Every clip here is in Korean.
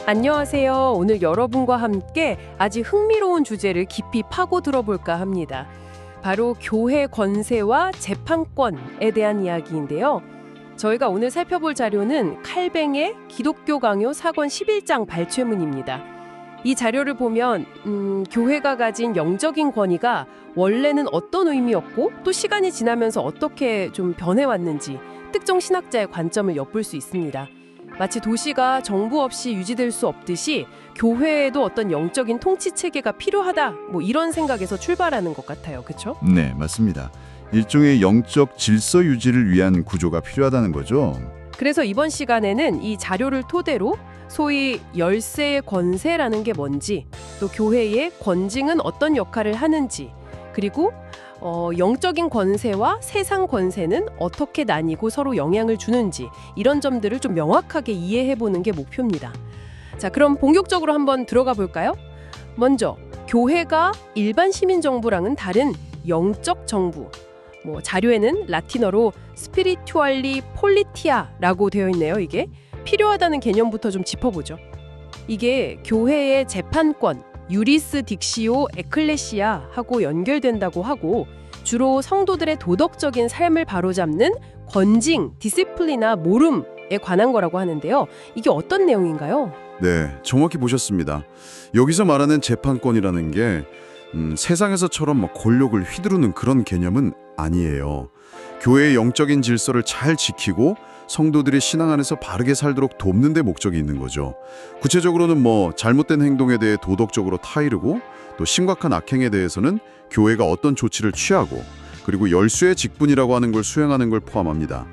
안녕하세요. 오늘 여러분과 함께 아주 흥미로운 주제를 깊이 파고 들어볼까 합니다. 바로 교회 권세와 재판권에 대한 이야기인데요. 저희가 오늘 살펴볼 자료는 칼뱅의 기독교 강요 사권 11장 발췌문입니다. 이 자료를 보면 교회가 가진 영적인 권위가 원래는 어떤 의미였고 또 시간이 지나면서 어떻게 좀 변해왔는지 특정 신학자의 관점을 엿볼 수 있습니다. 마치 도시가 정부 없이 유지될 수 없듯이 교회에도 어떤 영적인 통치 체계가 필요하다, 이런 생각에서 출발하는 것 같아요. 그렇죠? 네, 맞습니다. 일종의 영적 질서 유지를 위한 구조가 필요하다는 거죠. 그래서 이번 시간에는 이 자료를 토대로 소위 열세의 권세라는 게 뭔지, 또 교회의 권징은 어떤 역할을 하는지, 그리고 영적인 권세와 세상 권세는 어떻게 나뉘고 서로 영향을 주는지, 이런 점들을 좀 명확하게 이해해보는 게 목표입니다. 자, 그럼 본격적으로 한번 들어가 볼까요? 먼저 교회가 일반 시민 정부랑은 다른 영적 정부, 자료에는 라틴어로 스피리투알리 폴리티아라고 되어 있네요. 이게 필요하다는 개념부터 좀 짚어보죠. 이게 교회의 재판권, 유리스 딕시오 에클레시아하고 연결된다고 하고, 주로 성도들의 도덕적인 삶을 바로잡는 권징, 디시플리나 모름에 관한 거라고 하는데요. 이게 어떤 내용인가요? 네, 정확히 보셨습니다. 여기서 말하는 재판권이라는 게 세상에서처럼 권력을 휘두르는 그런 개념은 아니에요. 교회의 영적인 질서를 잘 지키고 성도들의 신앙 안에서 바르게 살도록 돕는 데 목적이 있는 거죠. 구체적으로는 잘못된 행동에 대해 도덕적으로 타이르고, 또 심각한 악행에 대해서는 교회가 어떤 조치를 취하고, 그리고 열쇠의 직분이라고 하는 걸 수행하는 걸 포함합니다.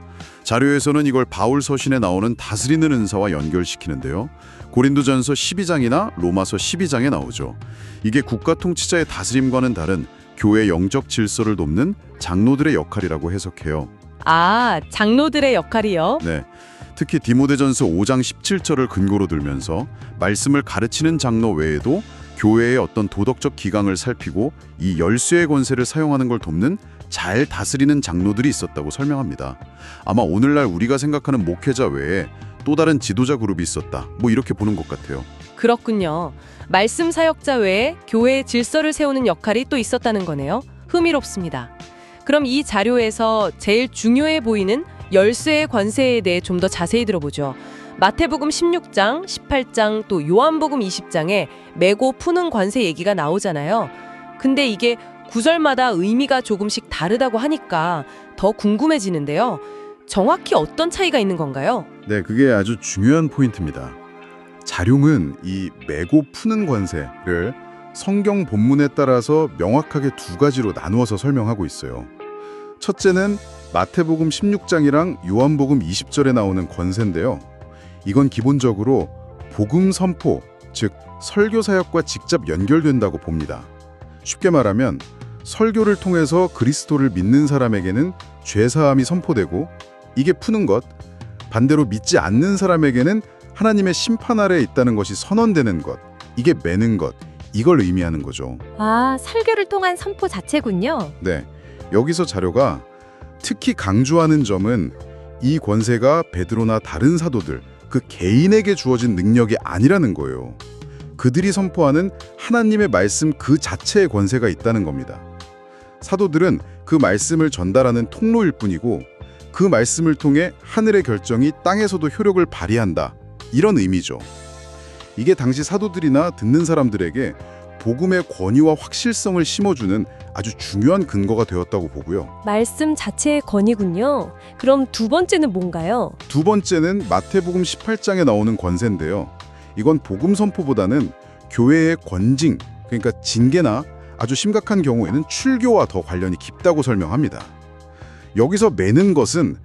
자료에서는 이걸 바울 서신에 나오는 다스리는 은사와 연결시키는데요. 고린도전서 12장이나 로마서 12장에 나오죠. 이게 국가 통치자의 다스림과는 다른 교회 영적 질서를 돕는 장로들의 역할이라고 해석해요. 아, 장로들의 역할이요? 네, 특히 디모데전서 5장 17절을 근거로 들면서 말씀을 가르치는 장로 외에도 교회의 어떤 도덕적 기강을 살피고 이 열쇠의 권세를 사용하는 걸 돕는 잘 다스리는 장로들이 있었다고 설명합니다. 아마 오늘날 우리가 생각하는 목회자 외에 또 다른 지도자 그룹이 있었다, 이렇게 보는 것 같아요. 그렇군요. 말씀 사역자 외에 교회의 질서를 세우는 역할이 또 있었다는 거네요. 흥미롭습니다. 그럼 이 자료에서 제일 중요해 보이는 열쇠의 권세에 대해 좀 더 자세히 들어보죠. 마태복음 16장, 18장, 또 요한복음 20장에 메고 푸는 권세 얘기가 나오잖아요. 근데 이게 구절마다 의미가 조금씩 다르다고 하니까 더 궁금해지는데요. 정확히 어떤 차이가 있는 건가요? 네, 그게 아주 중요한 포인트입니다. 자룡은 이 메고 푸는 권세를 성경 본문에 따라서 명확하게 두 가지로 나누어서 설명하고 있어요. 첫째는 마태복음 16장이랑 요한복음 20절에 나오는 권세인데요. 이건 기본적으로 복음 선포, 즉 설교 사역과 직접 연결된다고 봅니다. 쉽게 말하면 설교를 통해서 그리스도를 믿는 사람에게는 죄사함이 선포되고, 이게 푸는 것, 반대로 믿지 않는 사람에게는 하나님의 심판 아래에 있다는 것이 선언되는 것, 이게 매는 것, 이걸 의미하는 거죠. 아, 설교를 통한 선포 자체군요. 네, 여기서 자료가 특히 강조하는 점은 이 권세가 베드로나 다른 사도들, 그 개인에게 주어진 능력이 아니라는 거예요. 그들이 선포하는 하나님의 말씀 그 자체의 권세가 있다는 겁니다. 사도들은 그 말씀을 전달하는 통로일 뿐이고, 그 말씀을 통해 하늘의 결정이 땅에서도 효력을 발휘한다, 이런 의미죠. 이게 당시 사도들이나 듣는 사람들에게 복음의 권위와 확실성을 심어주는 아주 중요한 근거가 되었다고 보고요. 말씀 자체의 권위군요. 그럼 두 번째는 뭔가요? 두 번째는 마태복음 18장에 나오는 권세인데요. 이건 복음 선포보다는 교회의 권징, 그러니까 징계나 아주 심각한 경우에는 출교와 더 관련이 깊다고 설명합니다. 여기서 매는 것은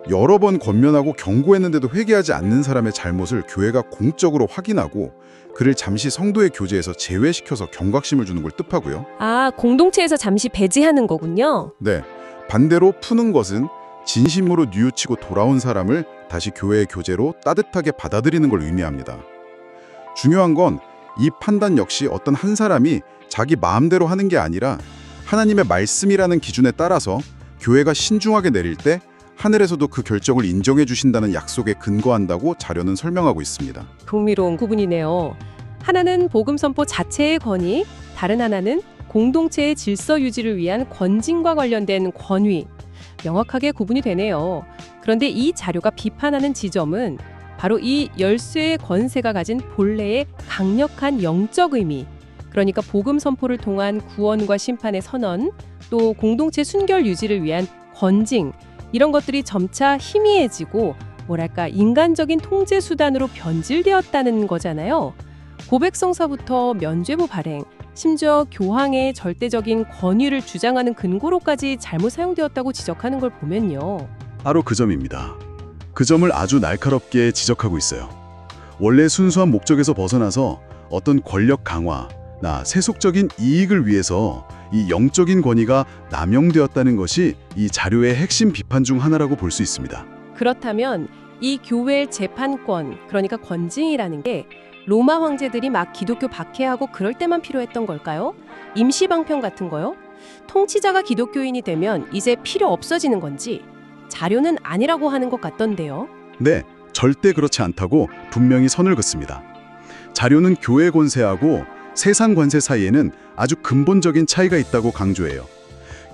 여러 번 권면하고 경고했는데도 회개하지 않는 사람의 잘못을 교회가 공적으로 확인하고 그를 잠시 성도의 교제에서 제외시켜서 경각심을 주는 걸 뜻하고요. 아, 공동체에서 잠시 배제하는 거군요. 네, 반대로 푸는 것은 진심으로 뉘우치고 돌아온 사람을 다시 교회의 교제로 따뜻하게 받아들이는 걸 의미합니다. 중요한 건 이 판단 역시 어떤 한 사람이 자기 마음대로 하는 게 아니라 하나님의 말씀이라는 기준에 따라서 교회가 신중하게 내릴 때 하늘에서도 그 결정을 인정해 주신다는 약속에 근거한다고 자료는 설명하고 있습니다. 흥미로운 구분이네요. 하나는 복음 선포 자체의 권위, 다른 하나는 공동체의 질서 유지를 위한 권징과 관련된 권위. 명확하게 구분이 되네요. 그런데 이 자료가 비판하는 지점은 바로 이 열쇠의 권세가 가진 본래의 강력한 영적 의미, 그러니까 복음 선포를 통한 구원과 심판의 선언, 또 공동체 순결 유지를 위한 권징, 이런 것들이 점차 희미해지고 뭐랄까 인간적인 통제 수단으로 변질되었다는 거잖아요. 고백성사부터 면죄부 발행, 심지어 교황의 절대적인 권위를 주장하는 근거로까지 잘못 사용되었다고 지적하는 걸 보면요. 바로 그 점입니다. 그 점을 아주 날카롭게 지적하고 있어요. 원래 순수한 목적에서 벗어나서 어떤 권력 강화나 세속적인 이익을 위해서 이 영적인 권위가 남용되었다는 것이 이 자료의 핵심 비판 중 하나라고 볼 수 있습니다. 그렇다면 이 교회의 재판권, 그러니까 권징이라는 게 로마 황제들이 막 기독교 박해하고 그럴 때만 필요했던 걸까요? 임시 방편 같은 거요? 통치자가 기독교인이 되면 이제 필요 없어지는 건지 자료는 아니라고 하는 것 같던데요. 네, 절대 그렇지 않다고 분명히 선을 긋습니다. 자료는 교회 권세하고 세상 권세 사이에는 아주 근본적인 차이가 있다고 강조해요.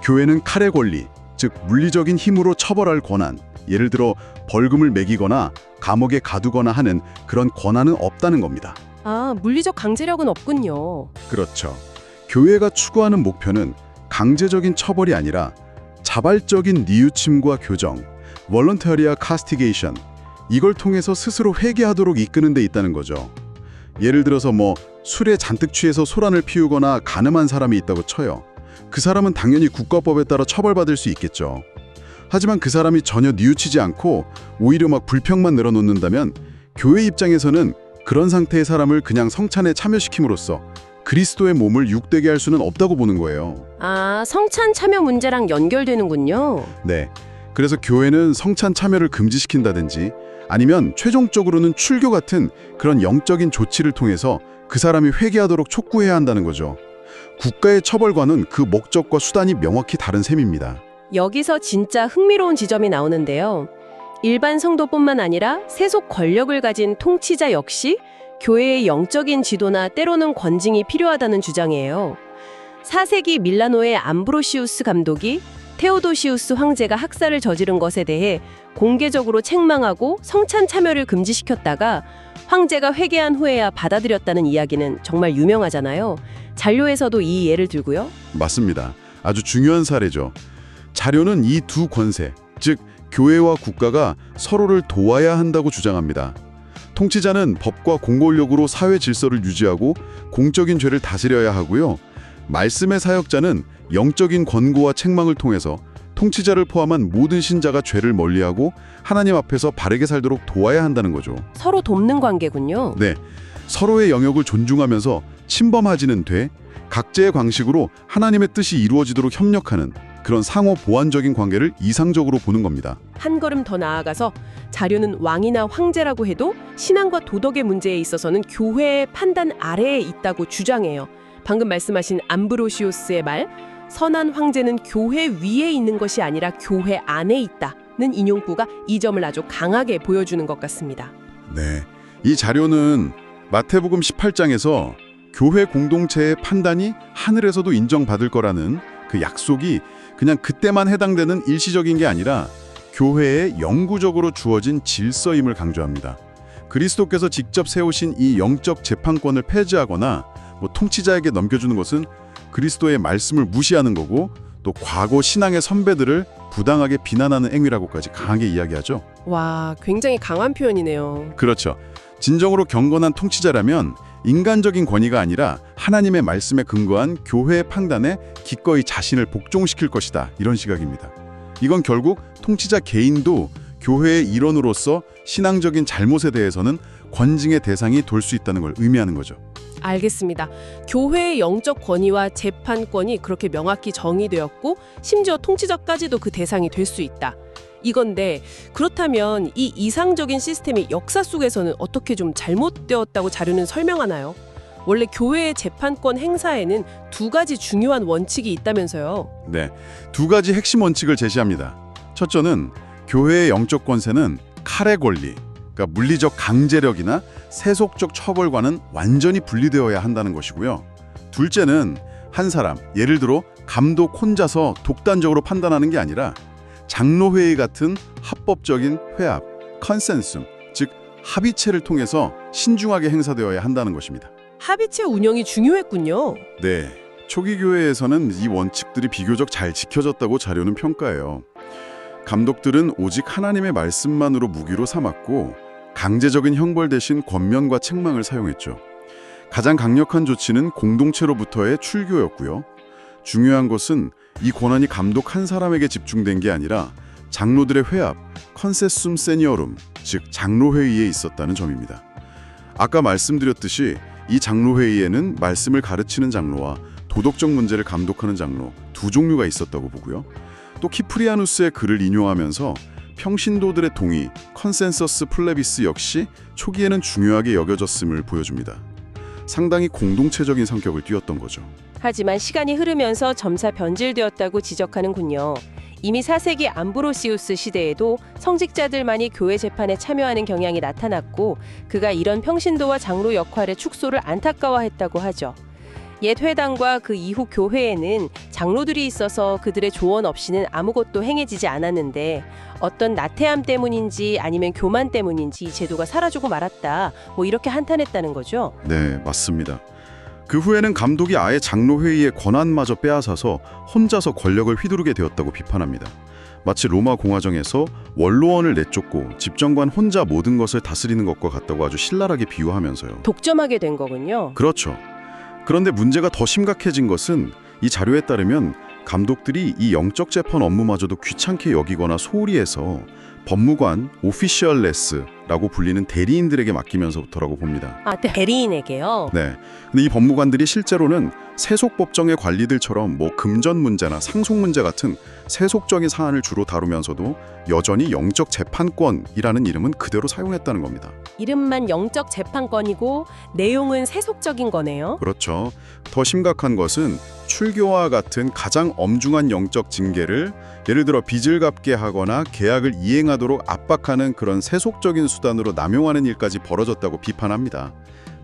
교회는 칼의 권리, 즉 물리적인 힘으로 처벌할 권한, 예를 들어 벌금을 매기거나 감옥에 가두거나 하는 그런 권한은 없다는 겁니다. 아, 물리적 강제력은 없군요. 그렇죠. 교회가 추구하는 목표는 강제적인 처벌이 아니라 자발적인 뉘우침과 교정, voluntaria castigation, 이걸 통해서 스스로 회개하도록 이끄는 데 있다는 거죠. 예를 들어서 술에 잔뜩 취해서 소란을 피우거나 간음한 사람이 있다고 쳐요. 그 사람은 당연히 국가법에 따라 처벌받을 수 있겠죠. 하지만 그 사람이 전혀 뉘우치지 않고 오히려 막 불평만 늘어놓는다면 교회 입장에서는 그런 상태의 사람을 그냥 성찬에 참여시킴으로써 그리스도의 몸을 육되게 할 수는 없다고 보는 거예요. 아, 성찬 참여 문제랑 연결되는군요. 네. 그래서 교회는 성찬 참여를 금지시킨다든지 아니면 최종적으로는 출교 같은 그런 영적인 조치를 통해서 그 사람이 회개하도록 촉구해야 한다는 거죠. 국가의 처벌과는 그 목적과 수단이 명확히 다른 셈입니다. 여기서 진짜 흥미로운 지점이 나오는데요. 일반 성도뿐만 아니라 세속 권력을 가진 통치자 역시 교회의 영적인 지도나 때로는 권징이 필요하다는 주장이에요. 4세기 밀라노의 암브로시우스 감독이 테오도시우스 황제가 학살을 저지른 것에 대해 공개적으로 책망하고 성찬 참여를 금지시켰다가 황제가 회개한 후에야 받아들였다는 이야기는 정말 유명하잖아요. 잔료에서도 이 예를 들고요. 맞습니다. 아주 중요한 사례죠. 자료는 이 두 권세, 즉 교회와 국가가 서로를 도와야 한다고 주장합니다. 통치자는 법과 공권력으로 사회 질서를 유지하고 공적인 죄를 다스려야 하고요. 말씀의 사역자는 영적인 권고와 책망을 통해서 통치자를 포함한 모든 신자가 죄를 멀리하고 하나님 앞에서 바르게 살도록 도와야 한다는 거죠. 서로 돕는 관계군요. 네, 서로의 영역을 존중하면서 침범하지는 돼 각자의 방식으로 하나님의 뜻이 이루어지도록 협력하는 그런 상호 보완적인 관계를 이상적으로 보는 겁니다. 한 걸음 더 나아가서 자료는 왕이나 황제라고 해도 신앙과 도덕의 문제에 있어서는 교회의 판단 아래에 있다고 주장해요. 방금 말씀하신 암브로시우스의 말, 선한 황제는 교회 위에 있는 것이 아니라 교회 안에 있다는 인용구가 이 점을 아주 강하게 보여주는 것 같습니다. 네, 이 자료는 마태복음 18장에서 교회 공동체의 판단이 하늘에서도 인정받을 거라는 그 약속이 그냥 그때만 해당되는 일시적인 게 아니라 교회에 영구적으로 주어진 질서임을 강조합니다. 그리스도께서 직접 세우신 이 영적 재판권을 폐지하거나 통치자에게 넘겨주는 것은 그리스도의 말씀을 무시하는 거고 또 과거 신앙의 선배들을 부당하게 비난하는 행위라고까지 강하게 이야기하죠. 와, 굉장히 강한 표현이네요. 그렇죠. 진정으로 경건한 통치자라면 인간적인 권위가 아니라 하나님의 말씀에 근거한 교회의 판단에 기꺼이 자신을 복종시킬 것이다. 이런 시각입니다. 이건 결국 통치자 개인도 교회의 일원으로서 신앙적인 잘못에 대해서는 권징의 대상이 될 수 있다는 걸 의미하는 거죠. 알겠습니다. 교회의 영적 권위와 재판권이 그렇게 명확히 정의되었고 심지어 통치자까지도 그 대상이 될 수 있다. 이건데 그렇다면 이 이상적인 시스템이 역사 속에서는 어떻게 좀 잘못되었다고 자료는 설명하나요? 원래 교회의 재판권 행사에는 두 가지 중요한 원칙이 있다면서요. 네, 두 가지 핵심 원칙을 제시합니다. 첫째는 교회의 영적 권세는 칼의 권리, 그러니까 물리적 강제력이나 세속적 처벌과는 완전히 분리되어야 한다는 것이고요. 둘째는 한 사람, 예를 들어 감독 혼자서 독단적으로 판단하는 게 아니라 장로회의 같은 합법적인 회합, 컨센섬, 즉 합의체를 통해서 신중하게 행사되어야 한다는 것입니다. 합의체 운영이 중요했군요. 네, 초기 교회에서는 이 원칙들이 비교적 잘 지켜졌다고 자료는 평가해요. 감독들은 오직 하나님의 말씀만으로 무기로 삼았고 강제적인 형벌 대신 권면과 책망을 사용했죠. 가장 강력한 조치는 공동체로부터의 출교였고요. 중요한 것은 이 권한이 감독 한 사람에게 집중된 게 아니라 장로들의 회합, 컨세숨 세니어룸, 즉 장로회의에 있었다는 점입니다. 아까 말씀드렸듯이 이 장로회의에는 말씀을 가르치는 장로와 도덕적 문제를 감독하는 장로 두 종류가 있었다고 보고요. 또 키프리아누스의 글을 인용하면서 평신도들의 동의, 컨센서스 플레비스 역시 초기에는 중요하게 여겨졌음을 보여줍니다. 상당히 공동체적인 성격을 띠었던 거죠. 하지만 시간이 흐르면서 점차 변질되었다고 지적하는군요. 이미 4세기 암브로시우스 시대에도 성직자들만이 교회 재판에 참여하는 경향이 나타났고 그가 이런 평신도와 장로 역할의 축소를 안타까워했다고 하죠. 옛 회당과 그 이후 교회에는 장로들이 있어서 그들의 조언 없이는 아무것도 행해지지 않았는데 어떤 나태함 때문인지 아니면 교만 때문인지 이 제도가 사라지고 말았다. 이렇게 한탄했다는 거죠. 네, 맞습니다. 그 후에는 감독이 아예 장로회의의 권한마저 빼앗아서 혼자서 권력을 휘두르게 되었다고 비판합니다. 마치 로마 공화정에서 원로원을 내쫓고 집정관 혼자 모든 것을 다스리는 것과 같다고 아주 신랄하게 비유하면서요. 독점하게 된 거군요. 그렇죠. 그런데 문제가 더 심각해진 것은 이 자료에 따르면 감독들이 이 영적 재판 업무마저도 귀찮게 여기거나 소홀히 해서 법무관, 오피셜레스라고 불리는 대리인들에게 맡기면서부터라고 봅니다. 아, 대리인에게요? 네. 근데 이 법무관들이 실제로는 세속법정의 관리들처럼 금전 문제나 상속 문제 같은 세속적인 사안을 주로 다루면서도 여전히 영적 재판권이라는 이름은 그대로 사용했다는 겁니다. 이름만 영적 재판권이고 내용은 세속적인 거네요. 그렇죠. 더 심각한 것은 출교와 같은 가장 엄중한 영적 징계를 예를 들어 빚을 갚게 하거나 계약을 이행하도록 압박하는 그런 세속적인 수단으로 남용하는 일까지 벌어졌다고 비판합니다.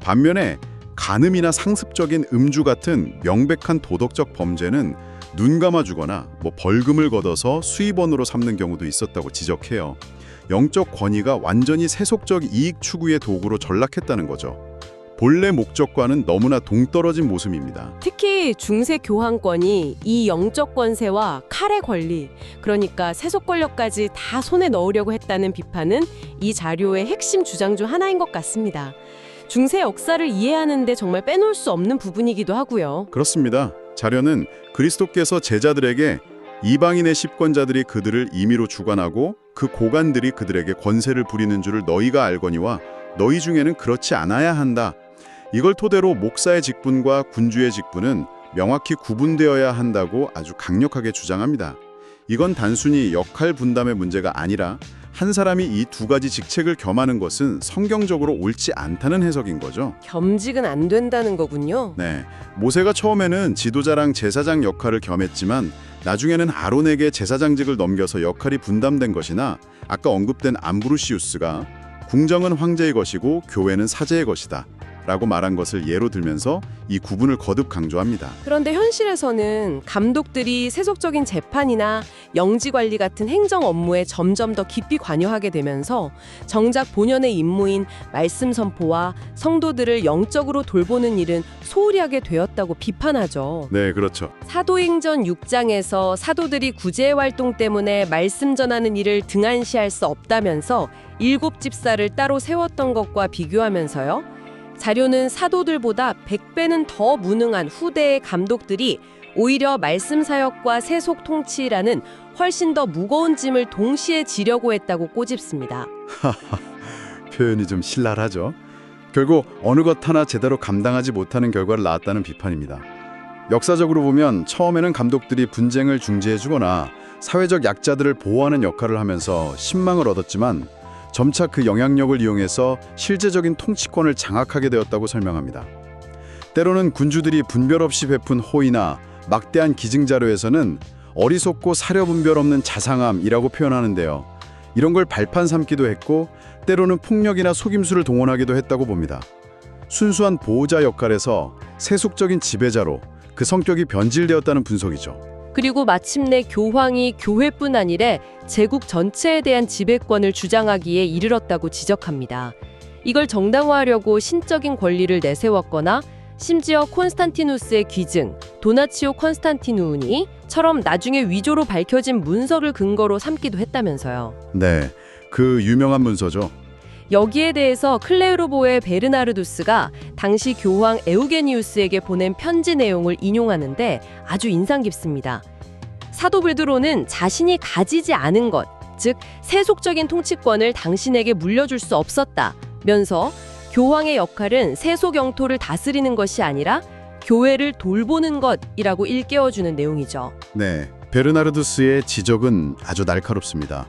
반면에 간음이나 상습적인 음주 같은 명백한 도덕적 범죄는 눈 감아주거나 벌금을 걷어서 수입원으로 삼는 경우도 있었다고 지적해요. 영적 권위가 완전히 세속적 이익 추구의 도구로 전락했다는 거죠. 본래 목적과는 너무나 동떨어진 모습입니다. 특히 중세 교황권이 이 영적 권세와 칼의 권리, 그러니까 세속 권력까지 다 손에 넣으려고 했다는 비판은 이 자료의 핵심 주장 중 하나인 것 같습니다. 중세 역사를 이해하는 데 정말 빼놓을 수 없는 부분이기도 하고요. 그렇습니다. 자료는 그리스도께서 제자들에게 이방인의 집권자들이 그들을 임의로 주관하고 그 고관들이 그들에게 권세를 부리는 줄을 너희가 알거니와 너희 중에는 그렇지 않아야 한다. 이걸 토대로 목사의 직분과 군주의 직분은 명확히 구분되어야 한다고 아주 강력하게 주장합니다. 이건 단순히 역할 분담의 문제가 아니라 한 사람이 이 두 가지 직책을 겸하는 것은 성경적으로 옳지 않다는 해석인 거죠. 겸직은 안 된다는 거군요. 네, 모세가 처음에는 지도자랑 제사장 역할을 겸했지만 나중에는 아론에게 제사장직을 넘겨서 역할이 분담된 것이나 아까 언급된 암브루시우스가 궁정은 황제의 것이고 교회는 사제의 것이다 라고 말한 것을 예로 들면서 이 구분을 거듭 강조합니다. 그런데 현실에서는 감독들이 세속적인 재판이나 영지관리 같은 행정 업무에 점점 더 깊이 관여하게 되면서 정작 본연의 임무인 말씀 선포와 성도들을 영적으로 돌보는 일은 소홀히 하게 되었다고 비판하죠. 네, 그렇죠. 사도행전 6장에서 사도들이 구제 활동 때문에 말씀 전하는 일을 등한시할 수 없다면서 7집사를 따로 세웠던 것과 비교하면서요. 자료는 사도들보다 100배는 더 무능한 후대의 감독들이 오히려 말씀 사역과 세속 통치라는 훨씬 더 무거운 짐을 동시에 지려고 했다고 꼬집습니다. 표현이 좀 신랄하죠. 결국 어느 것 하나 제대로 감당하지 못하는 결과를 낳았다는 비판입니다. 역사적으로 보면 처음에는 감독들이 분쟁을 중재해주거나 사회적 약자들을 보호하는 역할을 하면서 신망을 얻었지만 점차 그 영향력을 이용해서 실제적인 통치권을 장악하게 되었다고 설명합니다. 때로는 군주들이 분별 없이 베푼 호의나 막대한 기증 자료에서는 어리석고 사려 분별 없는 자상함이라고 표현하는데요. 이런 걸 발판 삼기도 했고 때로는 폭력이나 속임수를 동원하기도 했다고 봅니다. 순수한 보호자 역할에서 세속적인 지배자로 그 성격이 변질되었다는 분석이죠. 그리고 마침내 교황이 교회뿐 아니라 제국 전체에 대한 지배권을 주장하기에 이르렀다고 지적합니다. 이걸 정당화하려고 신적인 권리를 내세웠거나 심지어 콘스탄티누스의 귀증, 도나치오 컨스탄티누니처럼 나중에 위조로 밝혀진 문서를 근거로 삼기도 했다면서요. 네, 그 유명한 문서죠. 여기에 대해서 클레르보의 베르나르두스가 당시 교황 에우게니우스에게 보낸 편지 내용을 인용하는데 아주 인상 깊습니다. 사도 베드로는 자신이 가지지 않은 것, 즉 세속적인 통치권을 당신에게 물려줄 수 없었다면서 교황의 역할은 세속 영토를 다스리는 것이 아니라 교회를 돌보는 것이라고 일깨워주는 내용이죠. 네, 베르나르두스의 지적은 아주 날카롭습니다.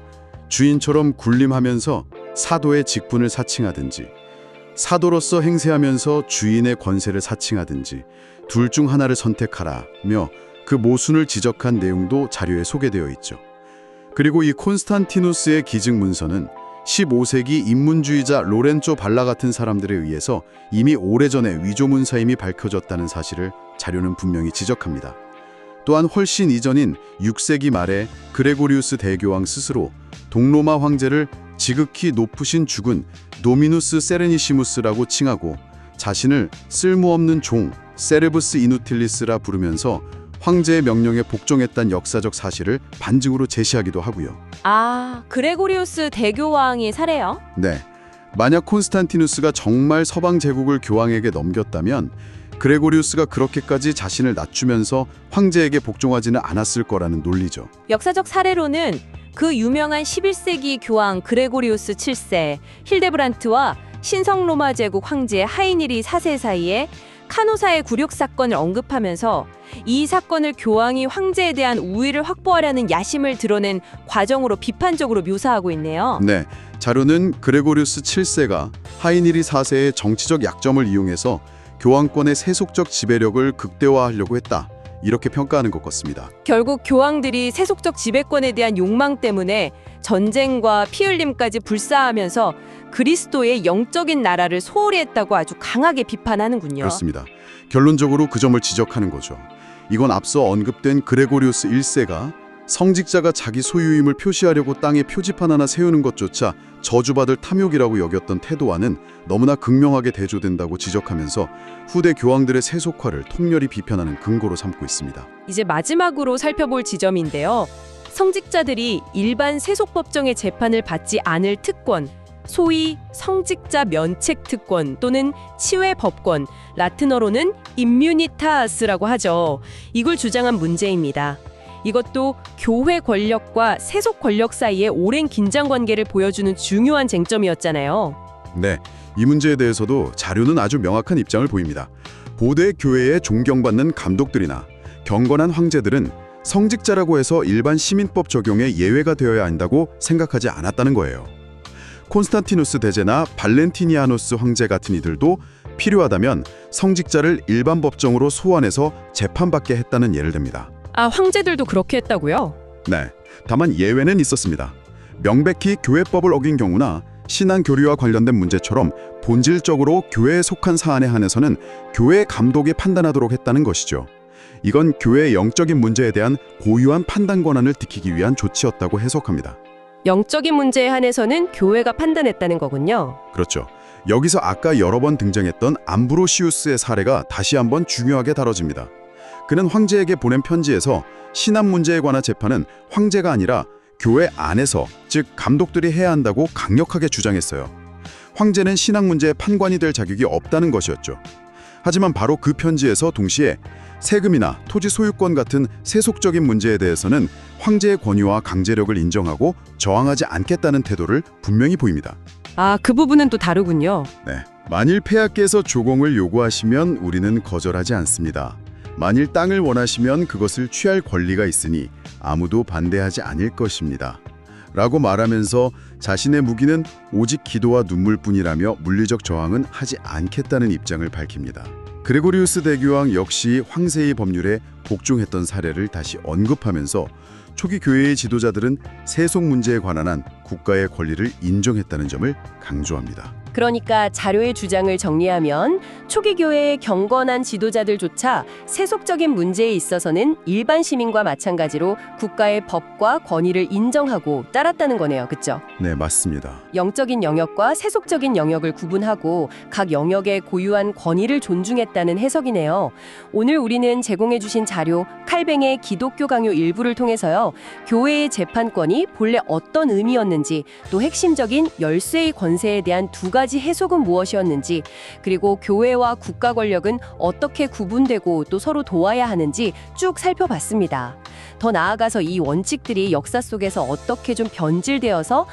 주인처럼 군림하면서 사도의 직분을 사칭하든지 사도로서 행세하면서 주인의 권세를 사칭하든지 둘 중 하나를 선택하라며 그 모순을 지적한 내용도 자료에 소개되어 있죠. 그리고 이 콘스탄티누스의 기증 문서는 15세기 인문주의자 로렌조 발라 같은 사람들에 의해서 이미 오래전에 위조 문서임이 밝혀졌다는 사실을 자료는 분명히 지적합니다. 또한 훨씬 이전인 6세기 말에 그레고리우스 대교황 스스로 동로마 황제를 지극히 높으신 주군 노미누스 세레니시무스라고 칭하고 자신을 쓸모없는 종 세레브스 이누틸리스라 부르면서 황제의 명령에 복종했다는 역사적 사실을 반증으로 제시하기도 하고요. 아, 그레고리우스 대교황의 사례요? 네, 만약 콘스탄티누스가 정말 서방 제국을 교황에게 넘겼다면 그레고리우스가 그렇게까지 자신을 낮추면서 황제에게 복종하지는 않았을 거라는 논리죠. 역사적 사례로는 그 유명한 11세기 교황 그레고리우스 7세 힐데브란트와 신성 로마 제국 황제 하이니리 4세 사이에 카노사의 굴욕 사건을 언급하면서 이 사건을 교황이 황제에 대한 우위를 확보하려는 야심을 드러낸 과정으로 비판적으로 묘사하고 있네요. 네, 자료는 그레고리우스 7세가 하이니리 4세의 정치적 약점을 이용해서 교황권의 세속적 지배력을 극대화하려고 했다. 이렇게 평가하는 것 같습니다. 결국 교황들이 세속적 지배권에 대한 욕망 때문에 전쟁과 피 흘림까지 불사하면서 그리스도의 영적인 나라를 소홀히 했다고 아주 강하게 비판하는군요. 그렇습니다. 결론적으로 그 점을 지적하는 거죠. 이건 앞서 언급된 그레고리우스 1세가 성직자가 자기 소유임을 표시하려고 땅에 표지판 하나 세우는 것조차 저주받을 탐욕이라고 여겼던 태도와는 너무나 극명하게 대조된다고 지적하면서 후대 교황들의 세속화를 통렬히 비판하는 근거로 삼고 있습니다. 이제 마지막으로 살펴볼 지점인데요. 성직자들이 일반 세속법정의 재판을 받지 않을 특권, 소위 성직자 면책 특권 또는 치외 법권, 라틴어로는 임뮤니타스라고 하죠. 이걸 주장한 문제입니다. 이것도 교회 권력과 세속 권력 사이의 오랜 긴장 관계를 보여주는 중요한 쟁점이었잖아요. 네, 이 문제에 대해서도 자료는 아주 명확한 입장을 보입니다. 고대 교회에 존경받는 감독들이나 경건한 황제들은 성직자라고 해서 일반 시민법 적용에 예외가 되어야 한다고 생각하지 않았다는 거예요. 콘스탄티누스 대제나 발렌티니아누스 황제 같은 이들도 필요하다면 성직자를 일반 법정으로 소환해서 재판받게 했다는 예를 듭니다. 아, 황제들도 그렇게 했다고요? 네, 다만 예외는 있었습니다. 명백히 교회법을 어긴 경우나 신앙 교리와 관련된 문제처럼 본질적으로 교회에 속한 사안에 한해서는 교회 감독이 판단하도록 했다는 것이죠. 이건 교회의 영적인 문제에 대한 고유한 판단 권한을 지키기 위한 조치였다고 해석합니다. 영적인 문제에 한해서는 교회가 판단했다는 거군요. 그렇죠. 여기서 아까 여러 번 등장했던 암브로시우스의 사례가 다시 한번 중요하게 다뤄집니다. 그는 황제에게 보낸 편지에서 신앙 문제에 관한 재판은 황제가 아니라 교회 안에서, 즉 감독들이 해야 한다고 강력하게 주장했어요. 황제는 신앙 문제에 판관이 될 자격이 없다는 것이었죠. 하지만 바로 그 편지에서 동시에 세금이나 토지 소유권 같은 세속적인 문제에 대해서는 황제의 권위와 강제력을 인정하고 저항하지 않겠다는 태도를 분명히 보입니다. 아, 그 부분은 또 다르군요. 네, 만일 폐하께서 조공을 요구하시면 우리는 거절하지 않습니다. 만일 땅을 원하시면 그것을 취할 권리가 있으니 아무도 반대하지 않을 것입니다. 라고 말하면서 자신의 무기는 오직 기도와 눈물뿐이라며 물리적 저항은 하지 않겠다는 입장을 밝힙니다. 그레고리우스 대교황 역시 황제의 법률에 복종했던 사례를 다시 언급하면서 초기 교회의 지도자들은 세속 문제에 관한 한 국가의 권리를 인정했다는 점을 강조합니다. 그러니까 자료의 주장을 정리하면 초기 교회의 경건한 지도자들조차 세속적인 문제에 있어서는 일반 시민과 마찬가지로 국가의 법과 권위를 인정하고 따랐다는 거네요. 그렇죠? 네, 맞습니다. 영적인 영역과 세속적인 영역을 구분하고 각 영역의 고유한 권위를 존중했다는 해석이네요. 오늘 우리는 제공해 주신 자료 칼뱅의 기독교 강요 일부를 통해서요. 교회의 재판권이 본래 어떤 의미였는지, 또 핵심적인 열쇠의 권세에 대한 두 가지 해석은 무엇이었는지, 그리고 교회와 국가 권력은 어떻게 구분되고 또 서로 도와야 하는지 쭉 살펴봤습니다. 더 나아가서 이 원칙들이 역사 속에서 어떻게 좀 변질되어서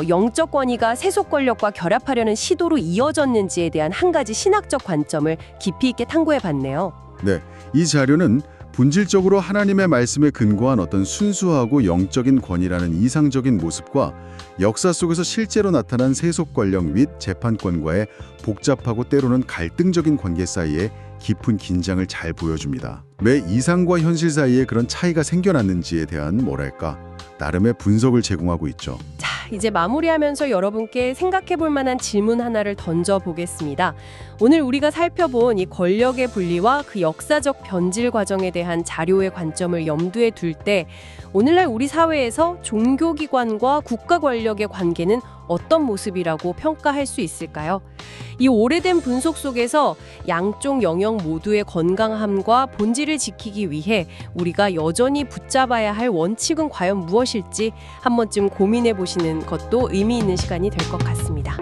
영적 권위가 세속 권력과 결합하려는 시도로 이어졌는지에 대한 한 가지 신학적 관점을 깊이 있게 탐구해봤네요. 네, 이 자료는 본질적으로 하나님의 말씀에 근거한 어떤 순수하고 영적인 권위라는 이상적인 모습과 역사 속에서 실제로 나타난 세속 권력 및 재판권과의 복잡하고 때로는 갈등적인 관계 사이에 깊은 긴장을 잘 보여줍니다. 왜 이상과 현실 사이에 그런 차이가 생겨났는지에 대한 나름의 분석을 제공하고 있죠. 자, 이제 마무리하면서 여러분께 생각해볼 만한 질문 하나를 던져보겠습니다. 오늘 우리가 살펴본 이 권력의 분리와 그 역사적 변질 과정에 대한 자료의 관점을 염두에 둘 때 오늘날 우리 사회에서 종교기관과 국가 권력의 관계는 어떤 모습이라고 평가할 수 있을까요? 이 오래된 분석 속에서 양쪽 영역 모두의 건강함과 본질을 지키기 위해 우리가 여전히 붙잡아야 할 원칙은 과연 무엇일지 한 번쯤 고민해 보시는 것도 의미 있는 시간이 될 것 같습니다.